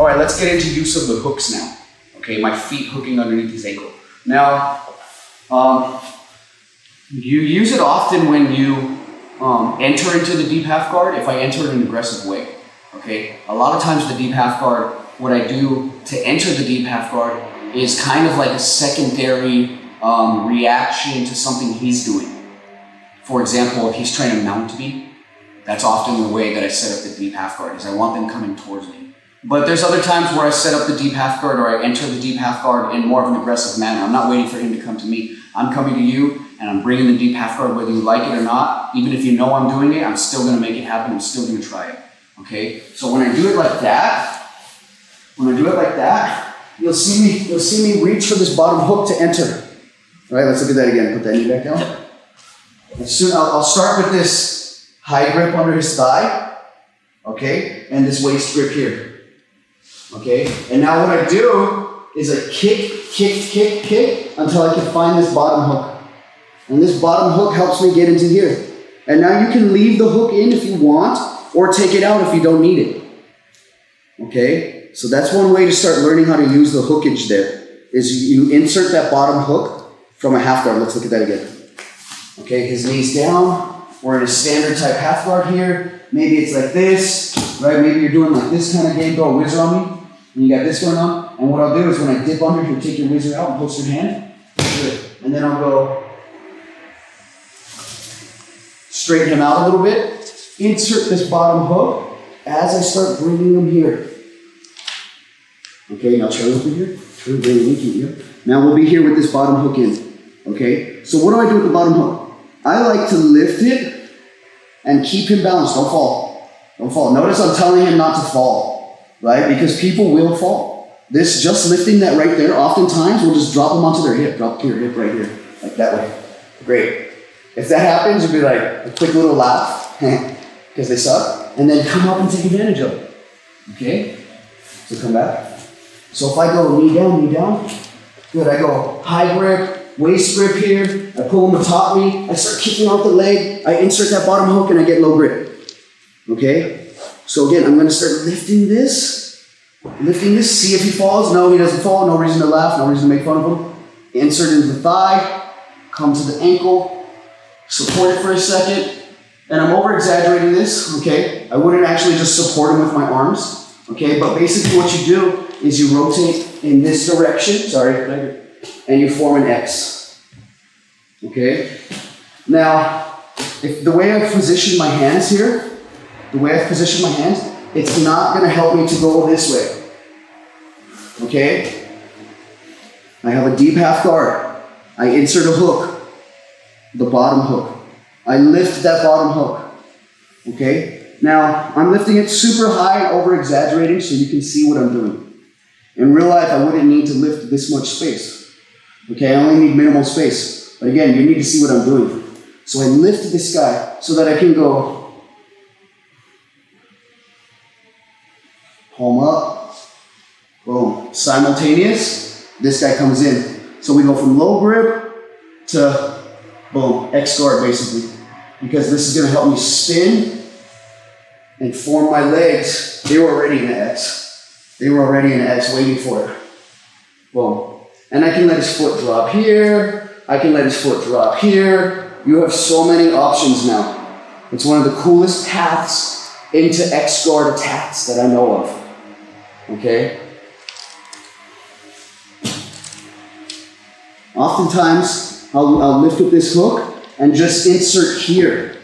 All right, let's get into use of the hooks now. Okay, my feet hooking underneath his ankle. Now, you use it often when you enter into the deep half guard, if I enter in an aggressive way. Okay, a lot of times the deep half guard, what I do to enter the deep half guard is kind of like a secondary reaction to something he's doing. For example, if he's trying to mount me, that's often the way that I set up the deep half guard, is I want them coming towards me. But there's other times where I set up the deep half guard or I enter the deep half guard in more of an aggressive manner. I'm not waiting for him to come to me. I'm coming to you and I'm bringing the deep half guard whether you like it or not. Even if you know I'm doing it, I'm still going to make it happen. I'm still going to try it. Okay? So when I do it like that, you'll see me reach for this bottom hook to enter. All right, let's look at that again. Put that knee back down. I'll start with this high grip under his thigh, okay, and this waist grip here. Okay, and now what I do is I kick until I can find this bottom hook. And this bottom hook helps me get into here. And now you can leave the hook in if you want, or take it out if you don't need it. Okay, so that's one way to start learning how to use the hookage there, is you insert that bottom hook from a half guard. Let's look at that again. Okay, his knees down. We're in a standard type half guard here. Maybe it's like this, right? Maybe you're doing like this kind of game, go whizzer on me. And you got this going on. And what I'll do is when I dip under, you'll take your whizzer out and post your hand. Good. And then I'll go straighten him out a little bit. Insert this bottom hook as I start bringing him here. Okay, now turn over here. Turn, bring him here. Now we'll be here with this bottom hook in. Okay, so what do I do with the bottom hook? I like to lift it and keep him balanced. Don't fall. Don't fall. Notice I'm telling him not to fall, right? Because people will fall. This, just lifting that right there, oftentimes we'll just drop them onto their hip. Drop your hip right here, like that way. Great. If that happens, you'll be like a quick little laugh, because they suck, and then come up and take advantage of it. Okay? So come back. So if I go knee down, good. I go high grip, waist grip here, I pull him atop me, I start kicking out the leg, I insert that bottom hook and I get low grip. Okay? So again, I'm gonna start lifting this, see if he falls. No, he doesn't fall, no reason to laugh, no reason to make fun of him. Insert into the thigh, come to the ankle, support it for a second, and I'm over exaggerating this, okay? I wouldn't actually just support him with my arms, okay? But basically what you do is you rotate in this direction, and you form an X. Okay? Now, if the way I've positioned my hands here, it's not going to help me to go this way. Okay? I have a deep half guard. I insert a hook, the bottom hook. I lift that bottom hook. Okay? Now, I'm lifting it super high and over-exaggerating so you can see what I'm doing. In real life, I wouldn't need to lift this much space. Okay, I only need minimal space. But again, you need to see what I'm doing. So I lift this guy so that I can go palm up, boom. Simultaneous, this guy comes in. So we go from low grip to boom, X guard basically. Because this is gonna help me spin and form my legs. They were already in the X. They were already in the X waiting for it. Boom. And I can let his foot drop here. I can let his foot drop here. You have so many options now. It's one of the coolest paths into X guard attacks that I know of. Okay? Oftentimes, I'll lift with this hook and just insert here.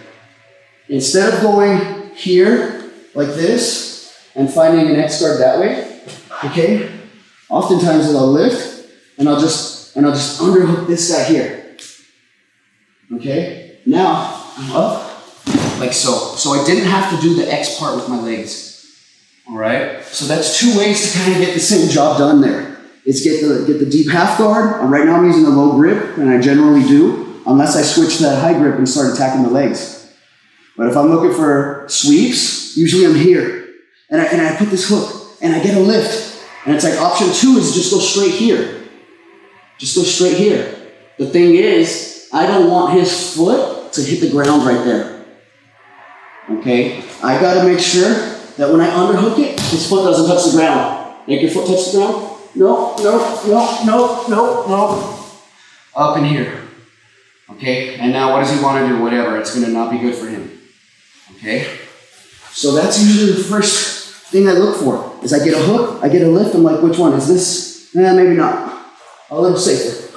Instead of going here like this and finding an X guard that way, okay? Oftentimes I'll lift and I'll just underhook this guy here. Okay? Now I'm up like so. So I didn't have to do the X part with my legs. Alright? So that's two ways to kind of get the same job done there. It's get the deep half guard. Right now I'm using a low grip, and I generally do, unless I switch to that high grip and start attacking the legs. But if I'm looking for sweeps, usually I'm here. And I put this hook and I get a lift. And it's like option 2 is just go straight here. Just go straight here. The thing is, I don't want his foot to hit the ground right there. Okay? I gotta make sure that when I underhook it, his foot doesn't touch the ground. Make your foot touch the ground. No, no, no, no, no, no. Up in here. Okay, and now what does he want to do? Whatever, it's going to not be good for him. Okay, so that's usually the first thing I look for. Is I get a hook, I get a lift, I'm like, which one? Is this? Maybe not. A little safer.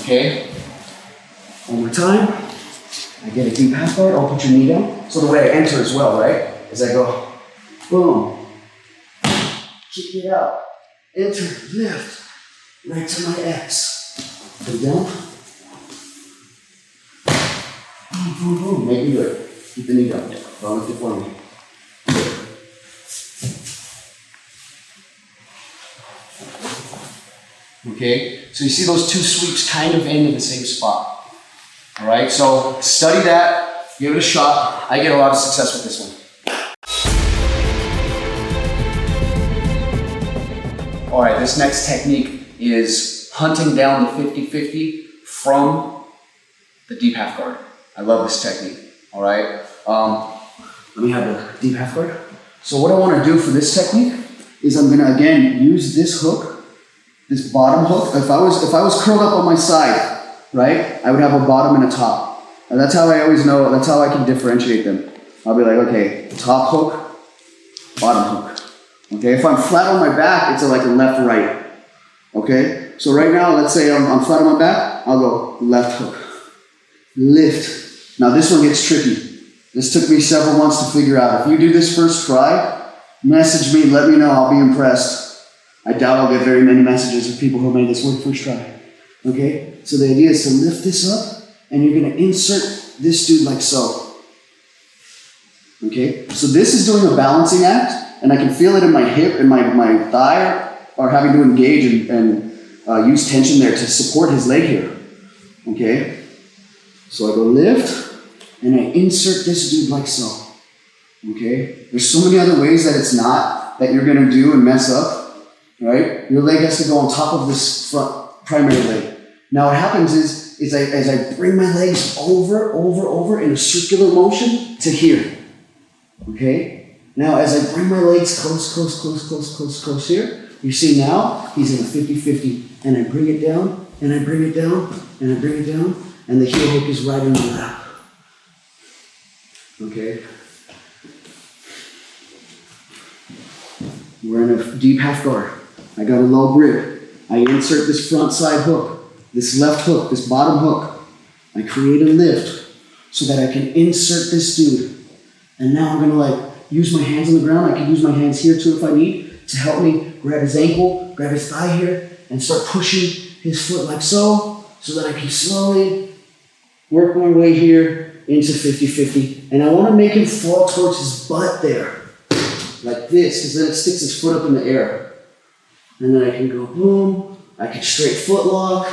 Okay, one more time. I get a deep half guard, I'll put your knee down. So the way I enter as well, right? Is I go, boom, kick it out, enter, lift, right to my X. Put it down. Boom, boom, boom, make me do it. Keep the knee down, don't lift it for me. Okay, so you see those two sweeps kind of end in the same spot. All right, so study that, give it a shot. I get a lot of success with this one. All right, this next technique is hunting down the 50-50 from the deep half guard. I love this technique, all right? Let me have the deep half guard. So what I wanna do for this technique is I'm gonna, again, use this hook, this bottom hook. If I was curled up on my side, right? I would have a bottom and a top. And that's how I always know, that's how I can differentiate them. I'll be like, okay, top hook, bottom hook. Okay, if I'm flat on my back, it's like a left, right. Okay, so right now, let's say I'm flat on my back, I'll go left hook, lift. Now this one gets tricky. This took me several months to figure out. If you do this first try, message me, let me know, I'll be impressed. I doubt I'll get very many messages of people who made this work first try. Okay, so the idea is to lift this up and you're gonna insert this dude like so. Okay, so this is doing a balancing act and I can feel it in my hip and my thigh are having to engage and use tension there to support his leg here. Okay, so I go lift and I insert this dude like so. Okay, there's so many other ways that it's not that you're gonna do and mess up, right? Your leg has to go on top of this front primary leg. Now what happens is as I bring my legs over in a circular motion to here. Okay? Now as I bring my legs close here, you see now he's in a 50-50 and I bring it down and I bring it down and I bring it down and the heel hook is right in the lap. Okay? We're in a deep half guard. I got a low grip. I insert this front side hook, this left hook, this bottom hook. I create a lift so that I can insert this dude. And now I'm gonna use my hands on the ground. I can use my hands here too if I need to help me grab his ankle, grab his thigh here, and start pushing his foot like so that I can slowly work my way here into 50-50. And I wanna make him fall towards his butt there, like this, because then it sticks his foot up in the air. And then I can go boom, I can straight foot lock.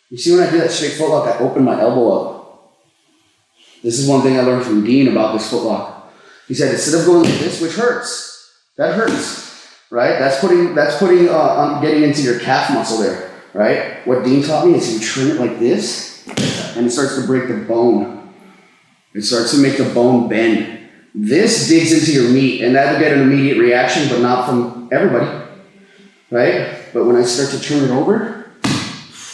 You see when I do that straight foot lock, I open my elbow up. This is one thing I learned from Dean about this foot lock. He said, instead of going like this, which hurts, that hurts, right? That's getting into your calf muscle there, right? What Dean taught me is you trim it like this, and it starts to break the bone. It starts to make the bone bend. This digs into your meat, and that'll get an immediate reaction, but not from everybody, right? But when I start to turn it over,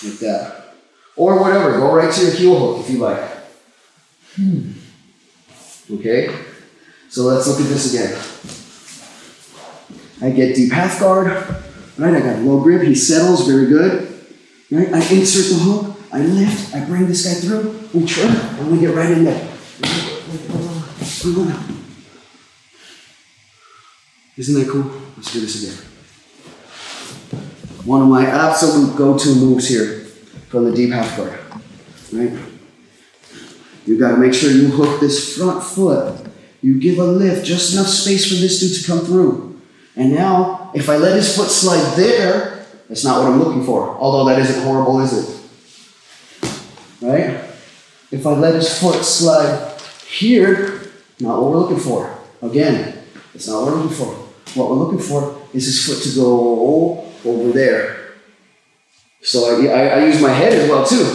like that, or whatever, go right to your heel hook if you like. Okay, so let's look at this again. I get deep half guard, right? I got low grip, he settles, very good, right? I insert the hook, I lift, I bring this guy through, we trim, and we get right in there. Isn't that cool? Let's do this again. One of my absolute go-to moves here from the deep half guard, right? You gotta make sure you hook this front foot. You give a lift, just enough space for this dude to come through. And now, if I let his foot slide there, that's not what I'm looking for. Although that isn't horrible, is it? Right? If I let his foot slide here, not what we're looking for. Again, it's not what we're looking for. What we're looking for is his foot to go over there. So I use my head as well too.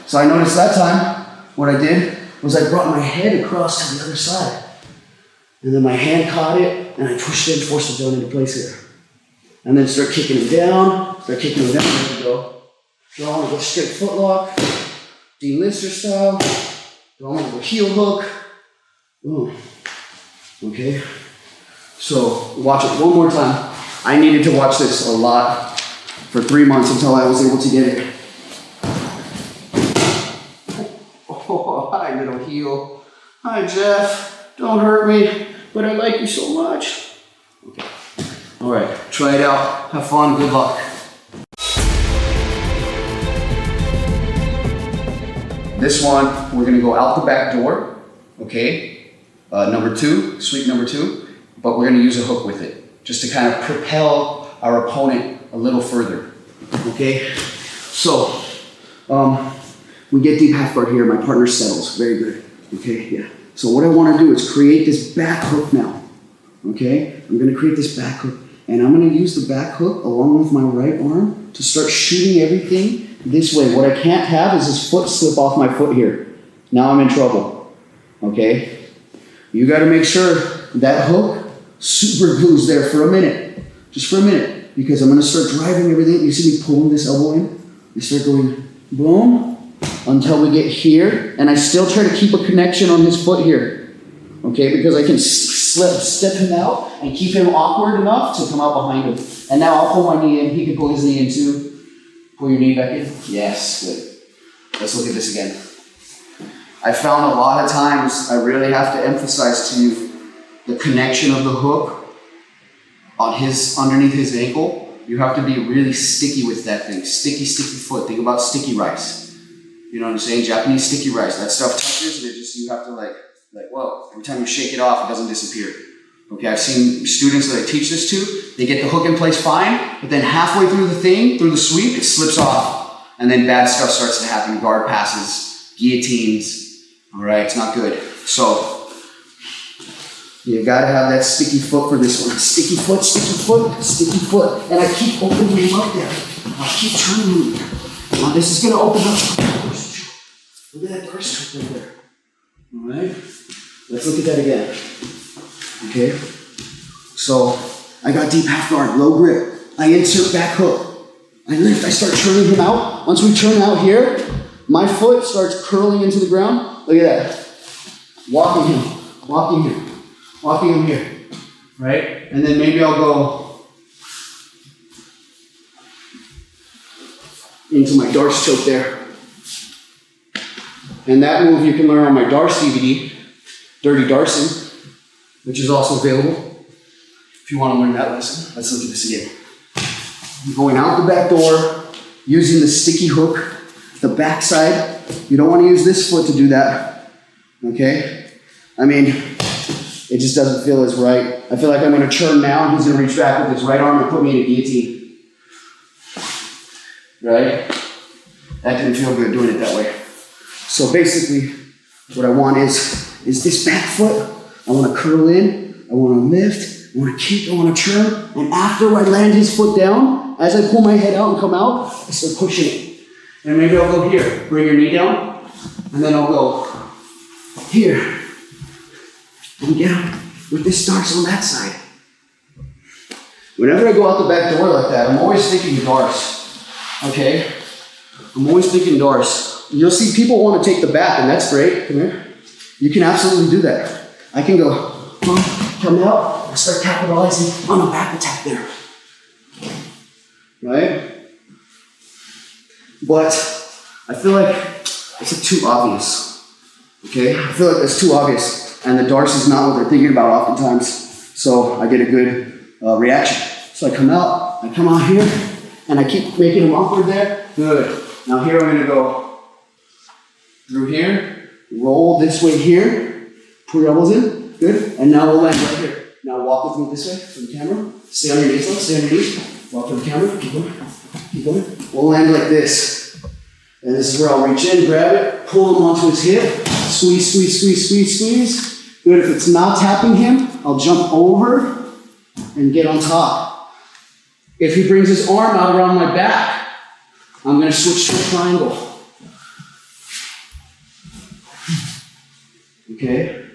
So I noticed that time, what I did was I brought my head across to the other side. And then my hand caught it, and I pushed it and forced it down into place here. And then start kicking him down, there we go. Do I want to go straight foot lock, Dean Lister style? Do I want to go heel hook? Boom. Okay, so watch it one more time. I needed to watch this a lot for 3 months until I was able to get it. Oh, hi little heel. Hi Jeff, don't hurt me, but I like you so much. Okay, all right, try it out, have fun, good luck. This one, we're gonna go out the back door, okay? Number 2, sweep number 2, but we're gonna use a hook with it, just to kind of propel our opponent a little further, okay? So, we get deep half guard here, my partner settles, very good, okay, yeah. So what I wanna do is create this back hook now, okay? I'm gonna create this back hook, and I'm gonna use the back hook along with my right arm to start shooting everything this way. What I can't have is his foot slip off my foot here. Now I'm in trouble, okay? You gotta make sure that hook super glues there for a minute, just for a minute, because I'm gonna start driving everything. You see me pulling this elbow in? You start going boom until we get here, and I still try to keep a connection on his foot here, okay? Because I can step him out and keep him awkward enough to come out behind him. And now I'll pull my knee in, he can pull his knee in too. Pull your knee back in. Yes, good. Let's look at this again. I found a lot of times I really have to emphasize to you the connection of the hook on underneath his ankle. You have to be really sticky with that thing. Sticky foot. Think about sticky rice. You know what I'm saying? Japanese sticky rice. That stuff touches and you have to like, whoa. Every time you shake it off, it doesn't disappear. Okay, I've seen students that I teach this to, they get the hook in place fine, but then halfway through the thing, through the sweep, it slips off. And then bad stuff starts to happen. Guard passes, guillotines. All right, it's not good. So, you gotta have that sticky foot for this one. Sticky foot, sticky foot, sticky foot. And I keep opening him up there. I keep turning him. Now this is gonna open up. Look at that burst right there. All right, let's look at that again. Okay, so I got deep half guard, low grip. I insert back hook. I lift, I start turning him out. Once we turn out here, my foot starts curling into the ground. Look at that. Walking him here, right? And then maybe I'll go into my Darce choke there. And that move you can learn on my Darce DVD, Dirty Darcing, which is also available if you want to learn that lesson. Let's look at this again. I'm going out the back door, using the sticky hook, the back side. You don't want to use this foot to do that, okay? I mean, it just doesn't feel as right. I feel like I'm going to turn now, and he's going to reach back with his right arm and put me in a guillotine, right? That didn't feel good doing it that way. So basically, what I want is this back foot. I want to curl in, I want to lift, I want to kick, I want to turn, and after I land his foot down, as I pull my head out and come out, I start pushing it. And maybe I'll go here, bring your knee down, and then I'll go here, and down with this Darce on that side. Whenever I go out the back door like that, I'm always thinking Darce, okay? I'm always thinking Darce. You'll see people want to take the back, and that's great. Come here. You can absolutely do that. I can go, come out, and start capitalizing on a back attack there. Right? But I feel like it's too obvious. Okay? I feel like it's too obvious. And the Darce is not what they're thinking about oftentimes. So I get a good reaction. So I come out here, and I keep making them awkward there. Good. Now here I'm gonna go through here, roll this way here, pull your elbows in, good. And now we'll land right here. Now walk with me this way for the camera. Stay on your knees though, stay on your knees. Walk for the camera, keep going, keep going. We'll land like this. And this is where I'll reach in, grab it, pull him onto his hip, squeeze, squeeze, squeeze, squeeze, squeeze. Good, if it's not tapping him, I'll jump over and get on top. If he brings his arm out around my back, I'm gonna switch to a triangle. okay?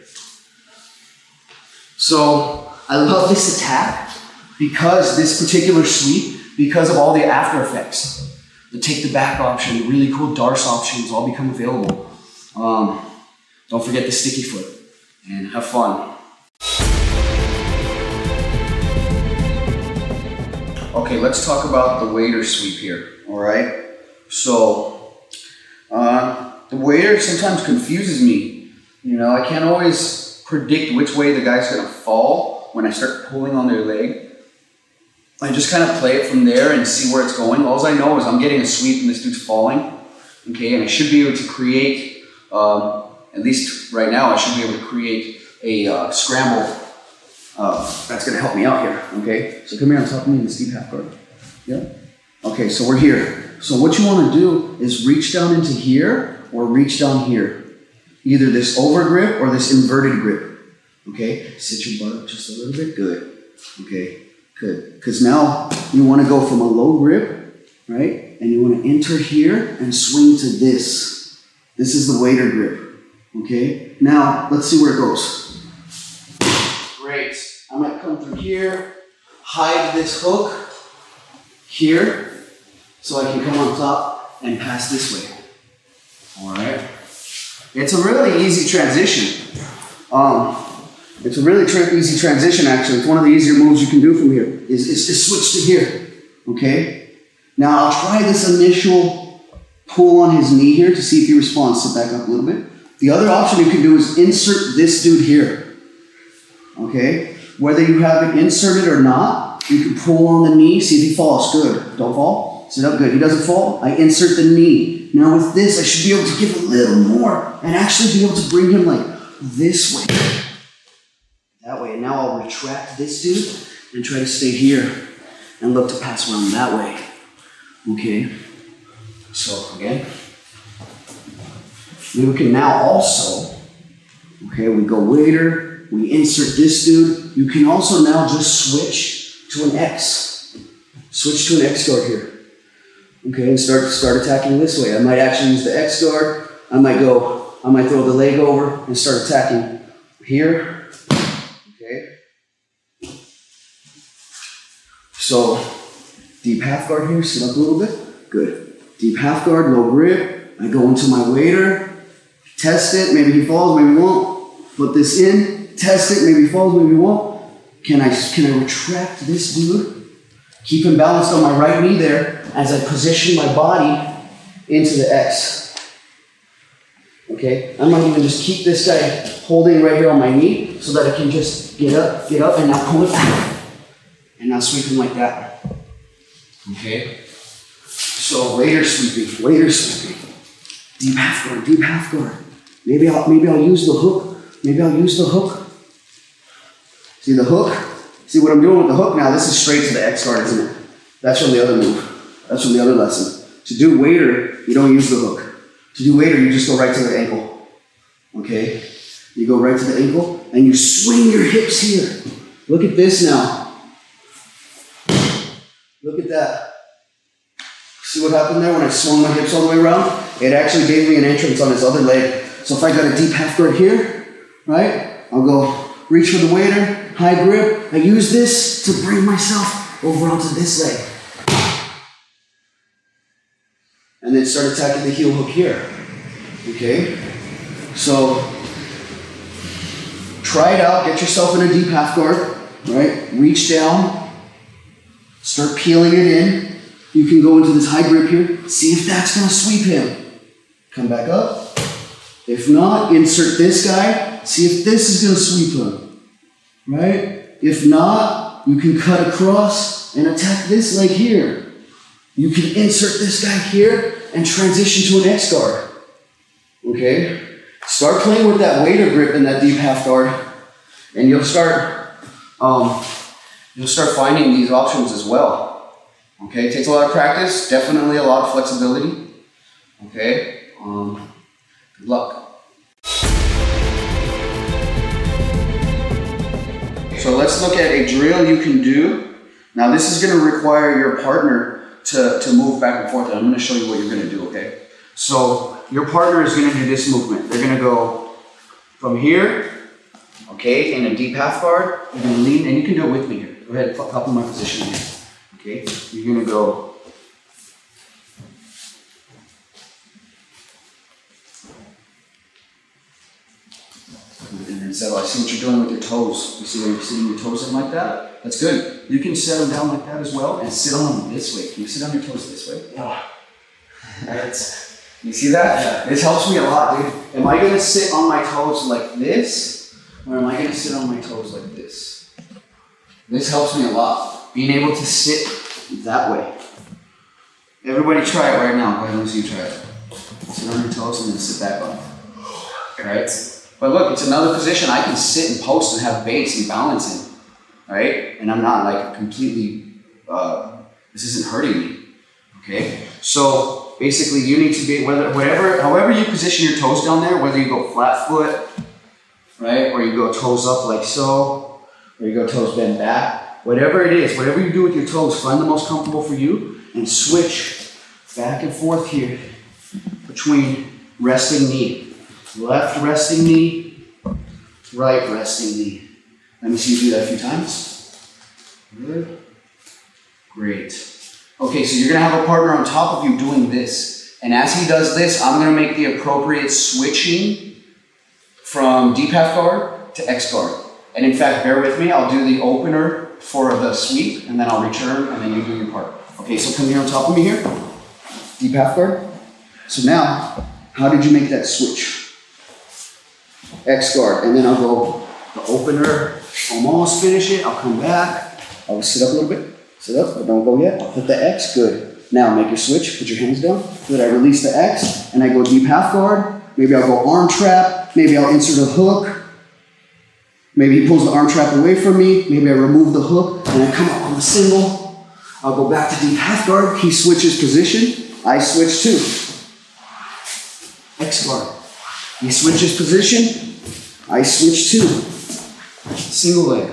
So I love this attack because this particular sweep, because of all the after effects. The take the back option, the really cool Darce options all become available. Don't forget the sticky foot and have fun. Okay, let's talk about the waiter sweep here, all right? So, the waiter sometimes confuses me. You know, I can't always predict which way the guy's gonna fall when I start pulling on their leg. I just kind of play it from there and see where it's going. All I know is I'm getting a sweep and this dude's falling, okay? And I should be able to create, at least right now, I should be able to create a scramble that's gonna help me out here, okay? So come here on top of me in this deep half guard. Yeah? Okay, so we're here. So what you wanna do is reach down into here or reach down here. Either this over grip or this inverted grip, okay? Sit your butt up just a little bit, good, okay? Good, because now you want to go from a low grip, right? And you want to enter here and swing to this. This is the waiter grip, okay? Now, let's see where it goes. Great. I might come through here, hide this hook here, so I can come on top and pass this way. All right? It's a really easy transition. It's a really easy transition, actually. It's one of the easier moves you can do from here, is to switch to here, okay? Now, I'll try this initial pull on his knee here to see if he responds. Sit back up a little bit. The other option you can do is insert this dude here, okay? Whether you have it inserted or not, you can pull on the knee, see if he falls. Good. Don't fall. Sit up. Good. He doesn't fall. I insert the knee. Now, with this, I should be able to give a little more and actually be able to bring him like this way. That way, and now I'll retract this dude and try to stay here and look to pass around that way. Okay, so again, we can now also, okay, we go waiter, we insert this dude. You can also now just switch to an X. Switch to an X guard here. Okay, and start attacking this way. I might actually use the X guard. I might throw the leg over and start attacking here. Okay. So, deep half guard here, sit up a little bit. Good. Deep half guard, low grip. I go into my waiter, test it. Maybe he falls, maybe he won't. Put this in, test it. Maybe he falls, maybe he won't. Can I retract this dude? Keep him balanced on my right knee there as I position my body into the X. Okay, I might even just keep this guy holding right here on my knee so that I can just get up, and now pull it back. And now sweep him like that. Okay? So waiter sweeping. Deep half guard. Maybe I'll use the hook. See the hook? See what I'm doing with the hook now? This is straight to the X guard, isn't it? That's from the other move. That's from the other lesson. To do waiter, you don't use the hook. To do waiter, you just go right to the ankle. Okay? You go right to the ankle and you swing your hips here. Look at this now. Look at that. See what happened there when I swung my hips all the way around? It actually gave me an entrance on his other leg. So if I got a deep half guard here, right? I'll go reach for the waiter, high grip. I use this to bring myself over onto this leg. And then start attacking the heel hook here. Okay? So, try it out. Get yourself in a deep half guard. Right? Reach down. Start peeling it in. You can go into this high grip here. See if that's going to sweep him. Come back up. If not, insert this guy. See if this is going to sweep him. Right? If not, you can cut across and attack this leg here. You can insert this guy here and transition to an X guard. Okay? Start playing with that waiter grip and that deep half guard, and you'll start finding these options as well. Okay? It takes a lot of practice, definitely a lot of flexibility. Okay? Good luck. So let's look at a drill you can do. Now this is going to require your partner to move back and forth, and I'm going to show you what you're going to do, okay? So your partner is going to do this movement. They're going to go From here, okay, in a deep half guard, you're gonna lean, and you can do it with me here. Go ahead, copy my position here. Okay, you're gonna go. And then settle. I see what you're doing with your toes. You see where you're sitting your toes in like that? That's good. You can set them down like that as well and sit on them this way. Can you sit on your toes this way? Yeah. That's, you see that? Yeah. This helps me a lot, dude. Am I gonna sit on my toes like this? Or am I gonna sit on my toes like this? This helps me a lot. Being able to sit that way. Everybody try it right now. Go ahead, let me see you try it. Sit on your toes and then sit back on. Alright? But look, it's another position I can sit and post and have base and balance in. Right? And I'm not like completely, this isn't hurting me. Okay? So basically you need to be, however you position your toes down there, whether you go flat foot, right? Or you go toes up like so, or you go toes bent back, whatever it is, whatever you do with your toes, find the most comfortable for you and switch back and forth here between resting knee. Left resting knee, right resting knee. Let me see you do that a few times. Good. Great. Okay, so you're gonna have a partner on top of you doing this. And as he does this, I'm gonna make the appropriate switching from deep half guard to X guard. And in fact, bear with me, I'll do the opener for the sweep, and then I'll return, and then you do your part. Okay, so come here on top of me here. Deep half guard. So now, how did you make that switch? X guard, and then I'll go the opener, almost finish it, I'll come back, I'll sit up a little bit, sit up, but don't go yet, I'll hit the X, good. Now make your switch, put your hands down, good, I release the X, and I go deep half guard, maybe I'll go arm trap, maybe I'll insert a hook, maybe he pulls the arm trap away from me, maybe I remove the hook, and I come up on the single, I'll go back to deep half guard, he switches position, I switch too. X guard. He switches position, I switch too. Single leg.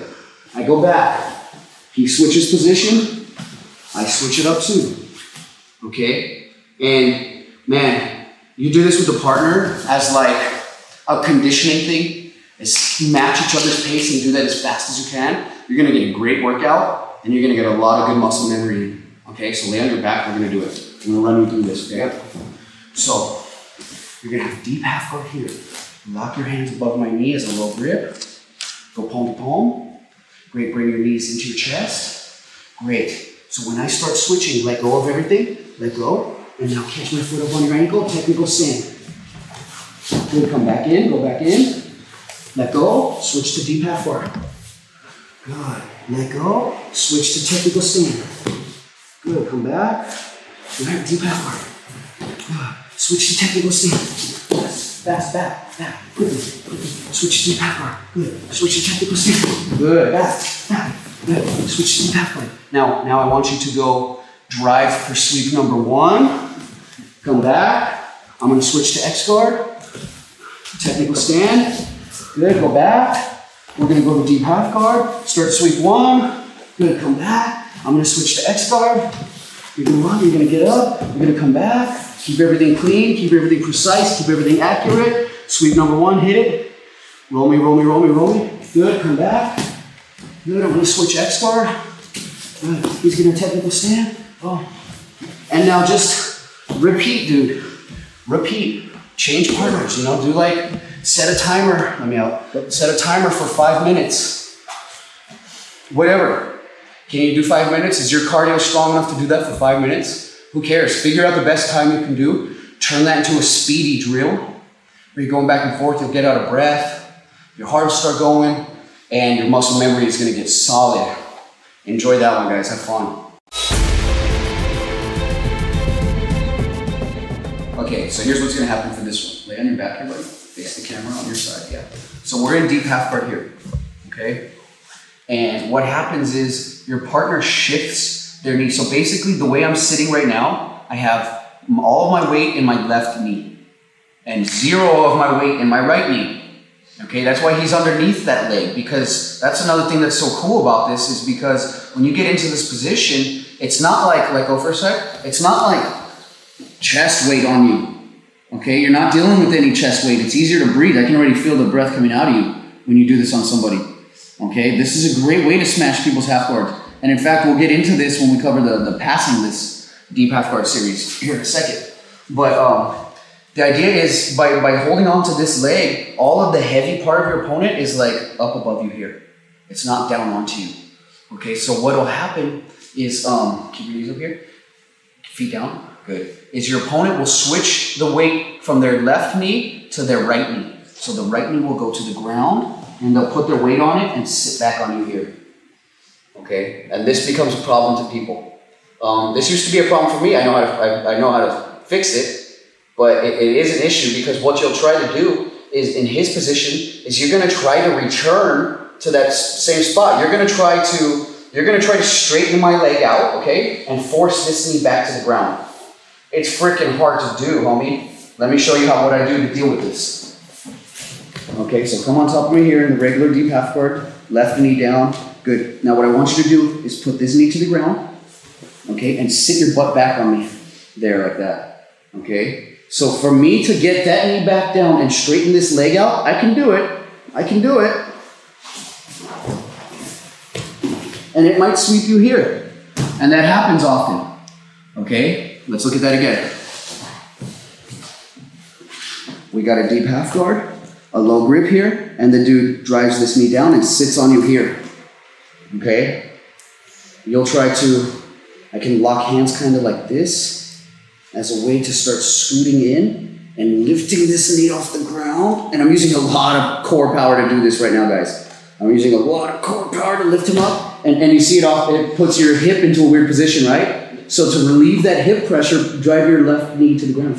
I go back. He switches position, I switch it up too. Okay? And man, you do this with a partner as like a conditioning thing. Is match each other's pace and do that as fast as you can. You're gonna get a great workout and you're gonna get a lot of good muscle memory. Okay, so lay on your back, we're gonna do it. I'm gonna run you through this, okay? So, you're gonna have deep half guard here. Lock your hands above my knee as a low grip. Go palm to palm. Great, bring your knees into your chest. Great. So when I start switching, let go of everything, let go, and now catch my foot up on your ankle, technical stand. Good, come back in, go back in. Let go, switch to deep half guard. Good, let go, switch to technical stand. Good, come back. Good, deep half guard. Good. Switch to technical stand. Fast, back, quickly. Switch to deep half guard. Good. Switch to technical stand. Good. Back. Good. Switch to deep half guard. Now I want you to go drive for sweep number 1. Come back. I'm going to switch to X guard. Technical stand. Good. Go back. We're going to go to deep half guard. Start sweep 1. Good. Come back. I'm going to switch to X guard. You're going to run. You're going to get up. You're going to come back. Keep everything clean, keep everything precise, keep everything accurate. Sweep number 1, hit it. Roll me. Good, come back. Good, I'm gonna switch X guard. Good, he's gonna technical stand. Oh. And now just repeat, dude. Repeat. Change partners, do like, set a timer. Let me out. Set a timer for 5 minutes. Whatever. Can you do 5 minutes? Is your cardio strong enough to do that for 5 minutes? Who cares? Figure out the best time you can do. Turn that into a speedy drill where you're going back and forth. You'll get out of breath. Your heart will start going and your muscle memory is going to get solid. Enjoy that one, guys. Have fun. Okay, so here's what's going to happen for this one. Lay on your back here, buddy. Face the camera on your side. Yeah. So we're in deep half guard here. Okay? And what happens is your partner shifts their knee. So basically the way I'm sitting right now, I have all of my weight in my left knee and 0 of my weight in my right knee. Okay, that's why he's underneath that leg, because that's another thing that's so cool about this is because when you get into this position, it's not like, let go for a sec, it's not like chest weight on you Okay, you're not dealing with any chest weight. It's easier to breathe. I can already feel the breath coming out of you when you do this on somebody. Okay, this is a great way to smash people's half guards. And in fact, we'll get into this when we cover the passing this deep half guard series here in a second. But the idea is by holding on to this leg, all of the heavy part of your opponent is like up above you here. It's not down onto you. Okay, so what will happen is, keep your knees up here, feet down, good. Is your opponent will switch the weight from their left knee to their right knee. So the right knee will go to the ground and they'll put their weight on it and sit back on you here. Okay, and this becomes a problem to people. This used to be a problem for me. I know how to fix it, but it is an issue because what you'll try to do is in his position is you're going to try to return to that same spot. You're going to try to straighten my leg out, okay, and force this knee back to the ground. It's freaking hard to do, homie. Let me show you what I do to deal with this. Okay, so come on top of me here in the regular deep half guard, left knee down. Good. Now what I want you to do is put this knee to the ground, okay, and sit your butt back on me there like that, okay? So for me to get that knee back down and straighten this leg out, I can do it. I can do it. And it might sweep you here. And that happens often, okay? Let's look at that again. We got a deep half guard, a low grip here, and the dude drives this knee down and sits on you here. Okay? You'll try to, I can lock hands kind of like this as a way to start scooting in and lifting this knee off the ground. And I'm using a lot of core power to do this right now, guys. I'm using a lot of core power to lift him up. And you see it puts your hip into a weird position, right? So to relieve that hip pressure, drive your left knee to the ground.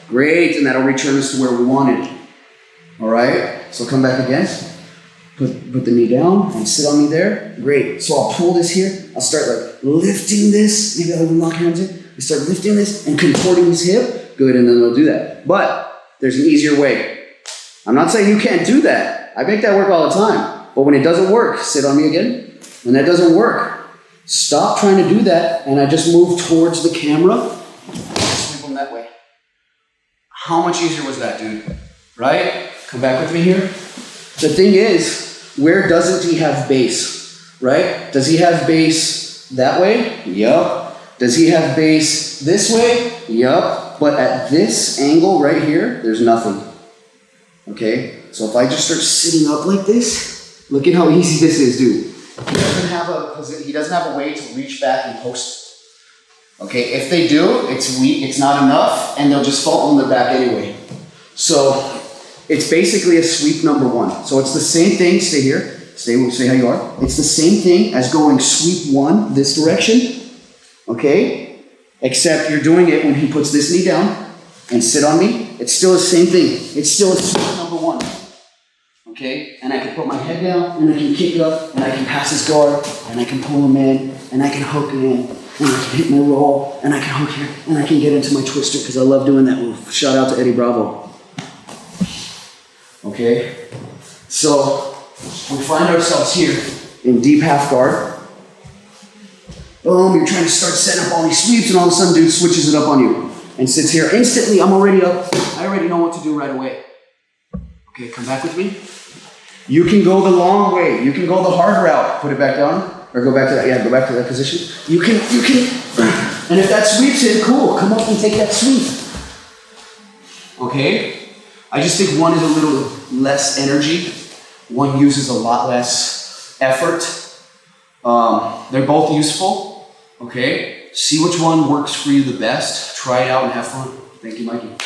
Great, and that'll return us to where we wanted. All right, so come back again. Put the knee down and sit on me there. Great. So I'll pull this here. I'll start like lifting this. Maybe I'll lock hands in. I start lifting this and contorting this hip. Good, and then I'll do that. But there's an easier way. I'm not saying you can't do that. I make that work all the time. But when it doesn't work, sit on me again. When that doesn't work, stop trying to do that, and I just move towards the camera. Sweep them that way. How much easier was that, dude? Right? Come back with me here. The thing is, where doesn't he have base, right? Does he have base that way? Yup. Does he have base this way? Yup. But at this angle right here, there's nothing. Okay? So if I just start sitting up like this, look at how easy this is, dude. He doesn't have a way to reach back and post. Okay? If they do, it's weak, it's not enough, and they'll just fall on their back anyway. So it's basically a sweep number one. So it's the same thing, stay here, stay how you are. It's the same thing as going sweep one this direction, okay? Except you're doing it when he puts this knee down and sit on me. It's still the same thing. It's still a sweep number one, okay? And I can put my head down and I can kick up and I can pass his guard and I can pull him in and I can hook him in and I can hit my roll and I can hook here and I can get into my twister because I love doing that move. Shout out to Eddie Bravo. Okay, so we find ourselves here in deep half guard. Boom, you're trying to start setting up all these sweeps and all of a sudden dude switches it up on you and sits here. Instantly, I'm already up. I already know what to do right away. Okay, come back with me. You can go the long way. You can go the hard route. Put it back down or go back to that. Yeah, go back to that position. You can, and if that sweeps in, cool. Come up and take that sweep. Okay? I just think one is a little less energy. One uses a lot less effort. They're both useful, okay? See which one works for you the best. Try it out and have fun. Thank you, Mikey.